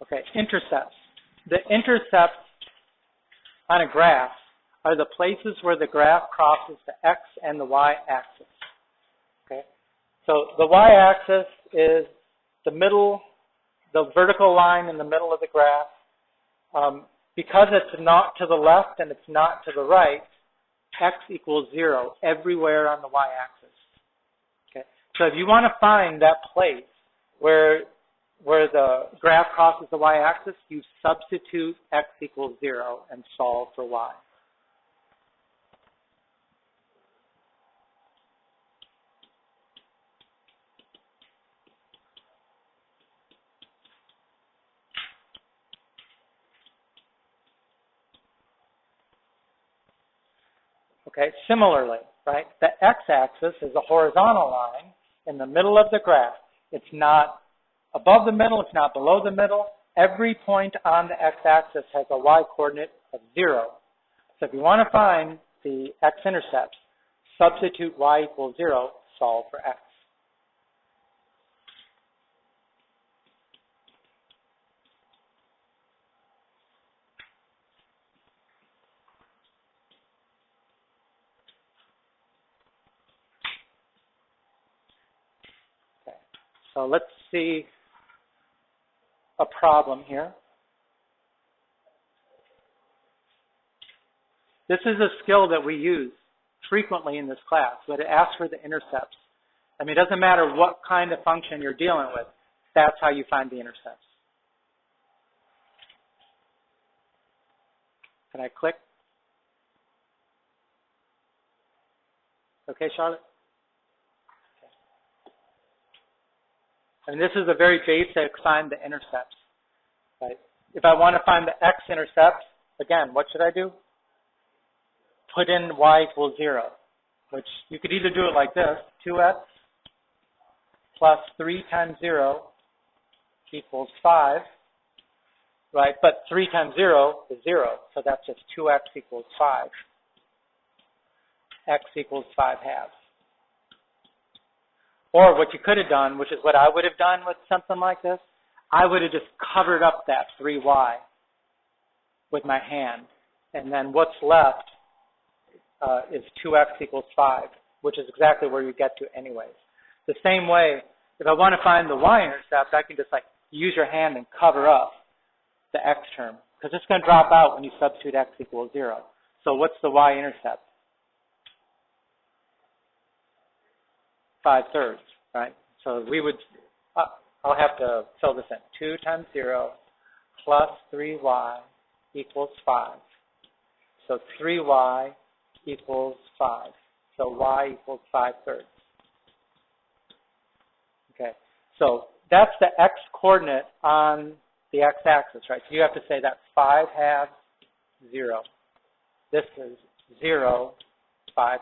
Okay, intercepts. The intercepts on a graph are the places where the graph crosses the x and the y axis. Okay, so the y axis is the middle, the vertical line in the middle of the graph. Because it's not to the left and it's not to the right, x equals 0 everywhere on the y-axis. Okay, so if you want to find that place where the graph crosses the y-axis, you substitute x equals 0 and solve for y. Okay, similarly, right, the x-axis is a horizontal line in the middle of the graph. It's not above the middle, it's not below the middle. Every point on the x-axis has a y-coordinate of 0. So if you want to find the x-intercepts, substitute y equals 0, solve for x. Okay, so let's see a problem here. This is a skill that we use frequently in this class, but it asks for the intercepts. I mean, it doesn't matter what kind of function you're dealing with, that's how you find the intercepts. Can I click? Okay, Charlotte? Okay. And this is a very basic find the intercepts. Right? If I want to find the x-intercept, again, what should I do? Put in y equals 0, which you could either do it like this, 2x plus 3 times 0 equals 5, right? But 3 times 0 is 0, so that's just 2x equals 5. X equals 5 halves. Or what you could have done, which is what I would have done with something like this, I would have just covered up that 3y with my hand. And then what's left is 2x equals 5, which is exactly where you get to anyways. The same way, if I want to find the y-intercept, I can just like use your hand and cover up the x term, because it's going to drop out when you substitute x equals 0. So what's the y-intercept? 5/3, right? So we would, I'll have to fill this in. 2 times 0 plus 3y equals 5. So 3y equals 5. So y equals 5/3. Okay, so that's the x-coordinate on the x-axis, right? So you have to say that's 5 halves, 0. This is 0, 5/3.